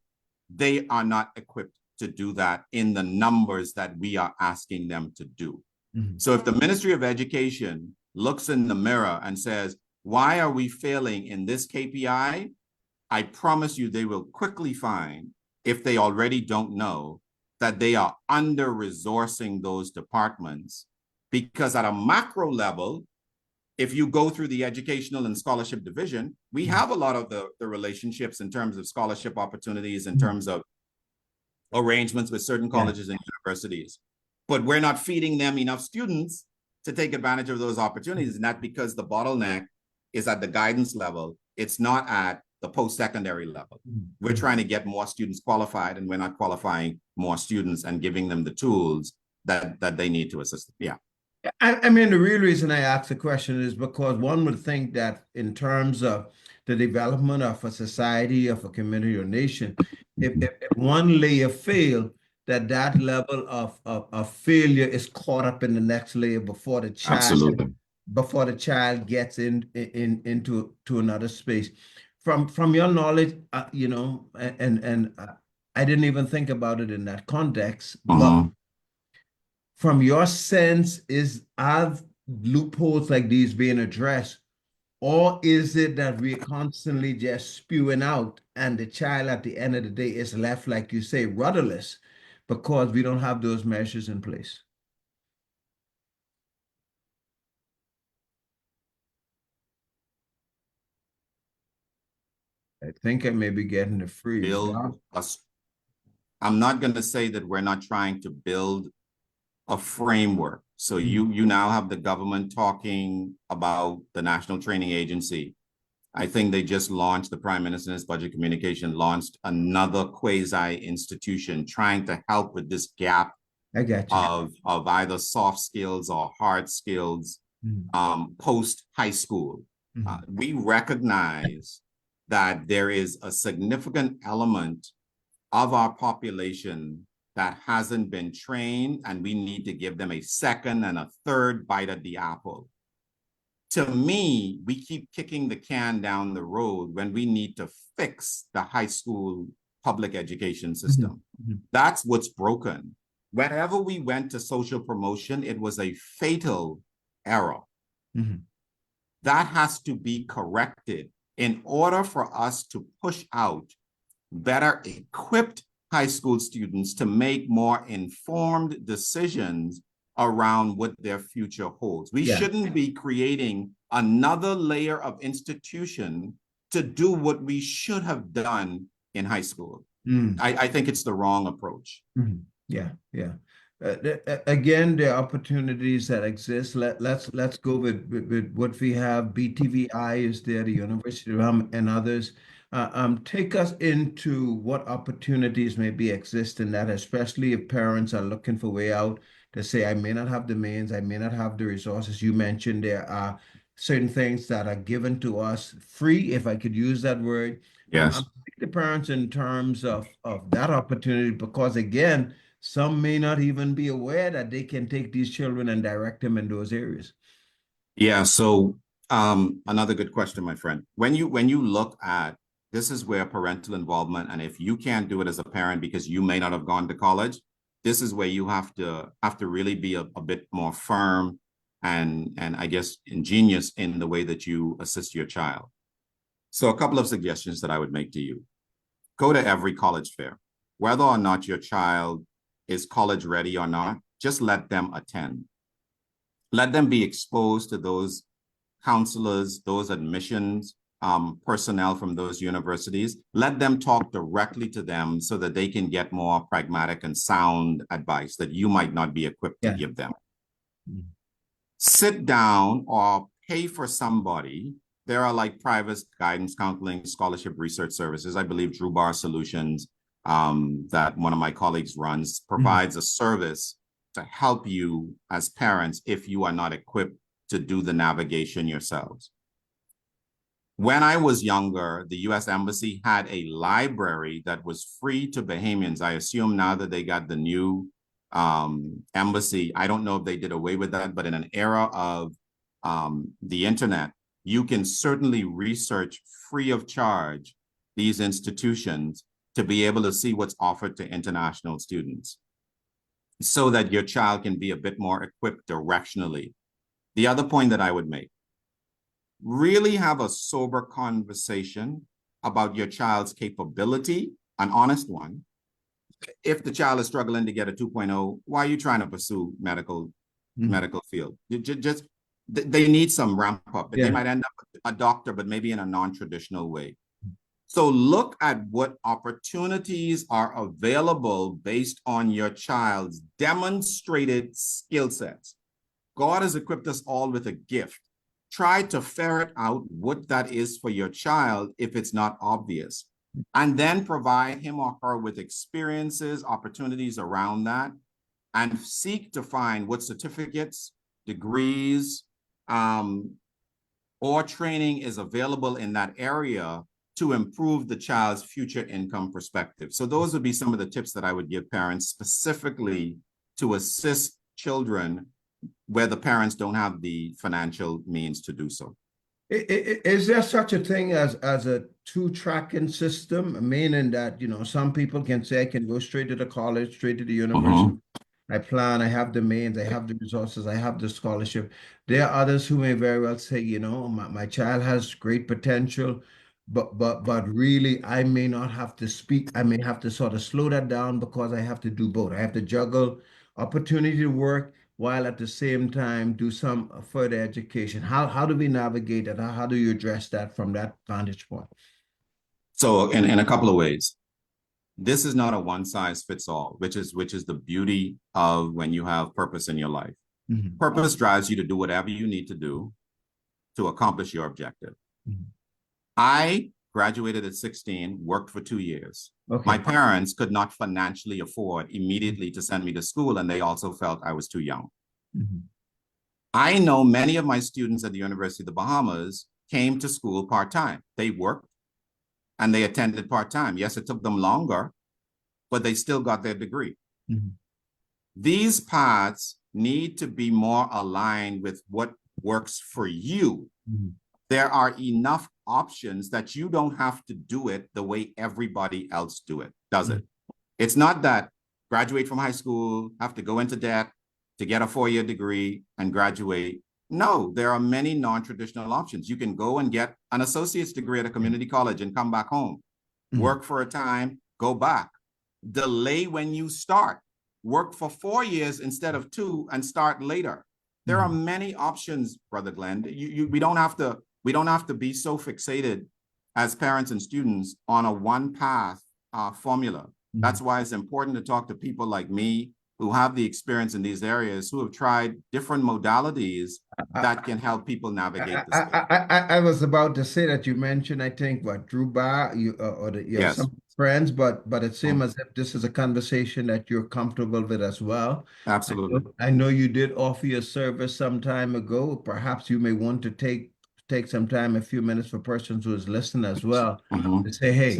they are not equipped to do that in the numbers that we are asking them to do. So if the Ministry of Education looks in the mirror and says, why are we failing in this KPI? I promise you they will quickly find, if they already don't know, that they are under-resourcing those departments. Because at a macro level, if you go through the educational and scholarship division, we have a lot of the relationships in terms of scholarship opportunities, in terms of arrangements with certain colleges and universities. But we're not feeding them enough students to take advantage of those opportunities. And that's because the bottleneck is at the guidance level. It's not at the post-secondary level. We're trying to get more students qualified, and we're not qualifying more students and giving them the tools that they need to assist them. Yeah. I mean, the real reason I ask the question is because one would think that in terms of the development of a society, of a community or nation, if one layer fail, that level of failure is caught up in the next layer before the child gets into another space. From your knowledge, you know, and I didn't even think about it in that context, but from your sense, are loopholes like these being addressed, or is it that we're constantly just spewing out and the child at the end of the day is left, like you say, rudderless because we don't have those measures in place? I think I may be getting a freeze. I'm not going to say that we're not trying to build a framework. So you now have the government talking about the National Training Agency I think they just launched, the Prime Minister in his budget communication launched another quasi institution trying to help with this gap I got you. of either soft skills or hard skills post high school. We recognize that there is a significant element of our population that hasn't been trained, and we need to give them a second and a third bite at the apple. To me, we keep kicking the can down the road when we need to fix the high school public education system. That's what's broken. Whenever we went to social promotion, it was a fatal error. That has to be corrected in order for us to push out better equipped high school students to make more informed decisions around what their future holds. We shouldn't be creating another layer of institution to do what we should have done in high school. I think it's the wrong approach. Yeah. Again, the opportunities that exist. Let's go with what we have. BTVI is there, the University of and others. Take us into what opportunities maybe exist in that, especially if parents are looking for way out to say, I may not have the means, I may not have the resources. You mentioned there are certain things that are given to us free, if I could use that word. Yes. The parents in terms of that opportunity, because again, some may not even be aware that they can take these children and direct them in those areas. Yeah. So another good question, my friend. When you look at, this is where parental involvement, and if you can't do it as a parent because you may not have gone to college, this is where you have to really be a bit more firm and I guess ingenious in the way that you assist your child. So a couple of suggestions that I would make to you. Go to every college fair. Whether or not your child is college ready or not, just let them attend. Let them be exposed to those counselors, those admissions personnel from those universities. Let them talk directly to them so that they can get more pragmatic and sound advice that you might not be equipped to give them. Sit down or pay for somebody. There are like private guidance, counseling, scholarship research services. I believe Drew Bar Solutions that one of my colleagues runs provides a service to help you as parents if you are not equipped to do the navigation yourselves. When I was younger, the U.S. Embassy had a library that was free to Bahamians. I assume now that they got the new embassy, I don't know if they did away with that, but in an era of the internet, you can certainly research free of charge these institutions to be able to see what's offered to international students so that your child can be a bit more equipped directionally. The other point that I would make, really have a sober conversation about your child's capability, an honest one. If the child is struggling to get a 2.0, why are you trying to pursue medical field? They need some ramp up. They might end up a doctor, but maybe in a non-traditional way. So look at what opportunities are available based on your child's demonstrated skill sets. God has equipped us all with a gift. Try to ferret out what that is for your child if it's not obvious, and then provide him or her with experiences, opportunities around that, and seek to find what certificates, degrees, or training is available in that area to improve the child's future income perspective. So those would be some of the tips that I would give parents specifically to assist children where the parents don't have the financial means to do so. Is there such a thing as a two-tracking system, meaning that, some people can say, I can go straight to the college, straight to the university. I plan, I have the means, I have the resources, I have the scholarship. There are others who may very well say, my child has great potential, but really I may not have to speak. I may have to sort of slow that down because I have to do both. I have to juggle opportunity to work while at the same time do some further education. How do we navigate that? How do you address that from that vantage point? So in a couple of ways, this is not a one size fits all, which is the beauty of when you have purpose in your life. Purpose drives you to do whatever you need to do to accomplish your objective. I graduated at 16, worked for 2 years. Okay. My parents could not financially afford immediately to send me to school, and they also felt I was too young. Mhm. I know many of my students at the University of the Bahamas came to school part-time. They worked and they attended part-time. Yes, it took them longer, but they still got their degree. Mhm. These paths need to be more aligned with what works for you. Mhm. There are enough options that you don't have to do it the way everybody else does it. It's not that graduate from high school, have to go into debt to get a 4-year degree and graduate. No, there are many non-traditional options. You can go and get an associate's degree at a community college and come back home, work for a time, go back, delay when you start, work for 4 years instead of 2 and start later. There are many options, Brother Glenn. We don't have to be so fixated as parents and students on a one path formula. That's why it's important to talk to people like me who have the experience in these areas, who have tried different modalities that can help people navigate this. I was about to say that you mentioned, I think, what, Drew Bar, you have Yes. some friends, but it seems as if this is a conversation that you're comfortable with as well. Absolutely. I know you did offer your service some time ago. Perhaps you may want to take some time, a few minutes for persons who is listening as well, to say, hey,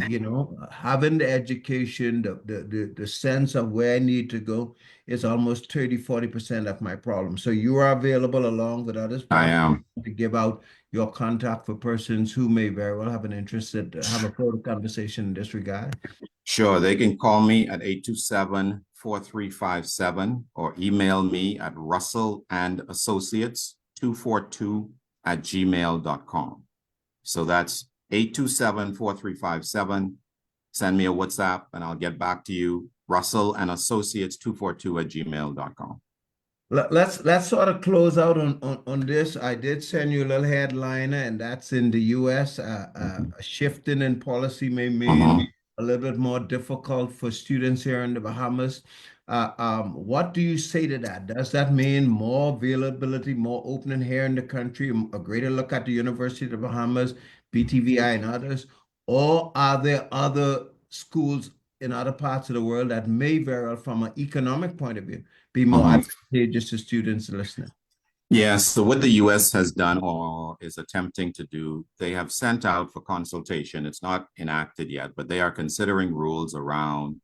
having the education, the sense of where I need to go is almost 30-40% of my problem. So you are available along with others. I am. To give out your contact for persons who may very well have an interest to have a further conversation in this regard. Sure. They can call me at 827-4357 or email me at russellandassociates242@gmail.com. So that's 827-4357. Send me a WhatsApp and I'll get back to you. russellandassociates242@gmail.com. Let's sort of close out on this. I did send you a little headliner, and that's in the U.S. A shifting in policy may mean a little bit more difficult for students here in the Bahamas. What do you say to that? Does that mean more availability, more opening here in the country, a greater look at the University of the Bahamas, BTVI, and others? Or are there other schools in other parts of the world that may very well, from an economic point of view, be more advantageous to students listening? Yes. So what the U.S. has done or is attempting to do, they have sent out for consultation. It's not enacted yet, but they are considering rules around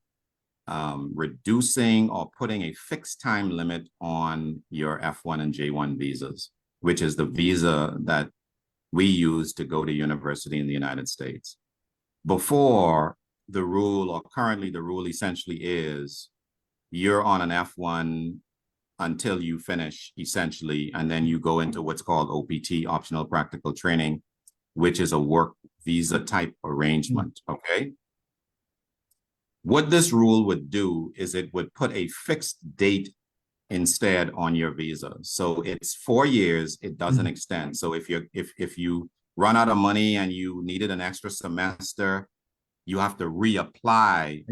reducing or putting a fixed time limit on your F1 and J1 visas, which is the visa that we use to go to university in the United States. Before, the rule, or currently the rule essentially is you're on an F1 until you finish, essentially, and then you go into what's called OPT, optional practical training, which is a work visa type arrangement, okay? What this rule would do is it would put a fixed date instead on your visa. So it's 4 years, it doesn't extend. So if you run out of money and you needed an extra semester, you have to reapply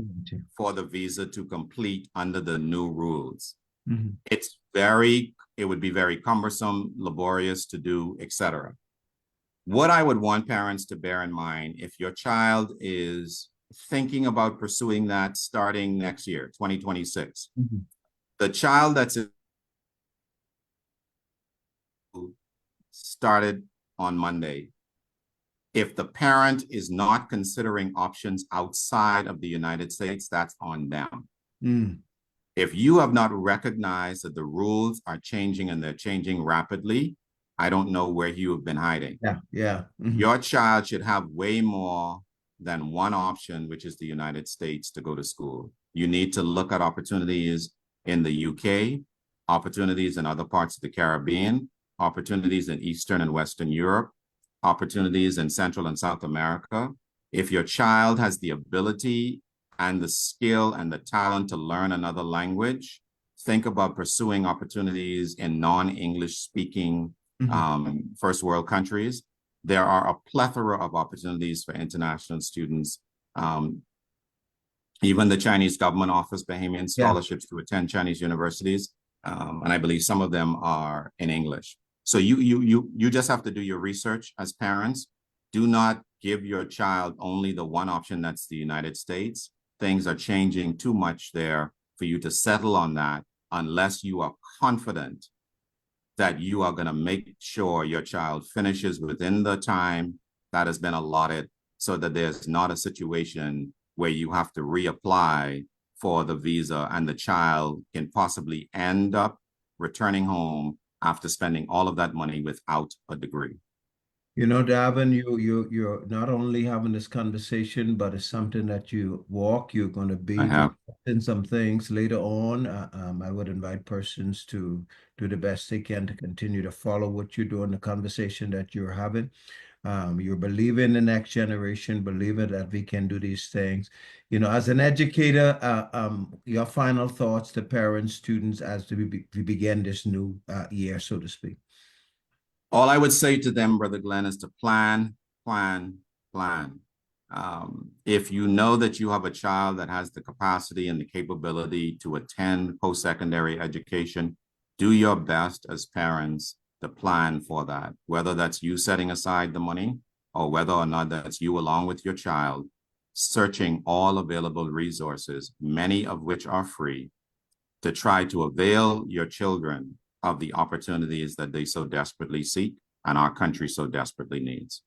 for the visa to complete under the new rules. It would be very cumbersome, laborious to do, etc. What I would want parents to bear in mind, if your child is thinking about pursuing that starting next year, 2026, the child that's started on Monday, if the parent is not considering options outside of the United States, that's on them. If you have not recognized that the rules are changing and they're changing rapidly, I don't know where you have been hiding. Your child should have way more than one option, which is the United States, to go to school. You need to look at opportunities in the UK, opportunities in other parts of the Caribbean, opportunities in Eastern and Western Europe, opportunities in Central and South America. If your child has the ability and the skill and the talent to learn another language, think about pursuing opportunities in non-English speaking first world countries. There are a plethora of opportunities for international students. Even the Chinese government offers Bahamian scholarships to attend Chinese universities. And I believe some of them are in English. So you just have to do your research as parents. Do not give your child only the one option, that's the United States. Things are changing too much there for you to settle on that unless you are confident that you are going to make sure your child finishes within the time that has been allotted, so that there's not a situation where you have to reapply for the visa and the child can possibly end up returning home after spending all of that money without a degree. You know, Darvin, you're not only having this conversation, but it's something that you walk. You're going to be I have. discussing some things later on. I would invite persons to do the best they can to continue to follow what you're doing, the conversation that you're having. You're believing the next generation, believing that we can do these things. You know, as an educator, your final thoughts to parents, students, as we begin this new year, so to speak. All I would say to them, Brother Glenn, is to plan, plan, plan. If you know that you have a child that has the capacity and the capability to attend post-secondary education, do your best as parents to plan for that, whether that's you setting aside the money or whether or not that's you along with your child, searching all available resources, many of which are free, to try to avail your children of the opportunities that they so desperately seek and our country so desperately needs.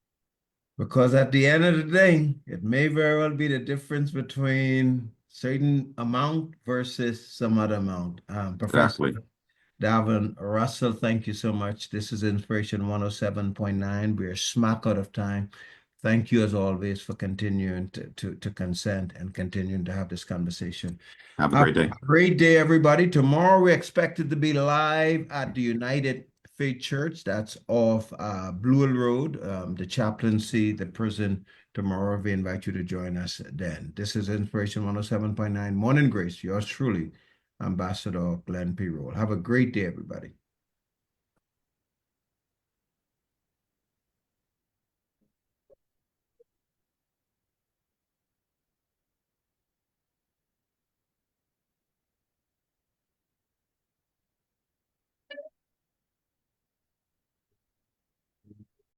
Because at the end of the day, it may very well be the difference between certain amount versus some other amount. Professor Exactly. Darvin Russell, thank you so much. This is Inspiration 107.9. We're smack out of time. Thank you as always for continuing to consent and continuing to have this conversation. Have a great day. Great day, everybody. Tomorrow we're expected to be live at the United Faith Church. That's off Blue Hill Road, the chaplaincy, the prison. Tomorrow we invite you to join us then. This is Inspiration 107.9 Morning Grace. Yours truly, Ambassador Glenn P. Roll. Have a great day, everybody.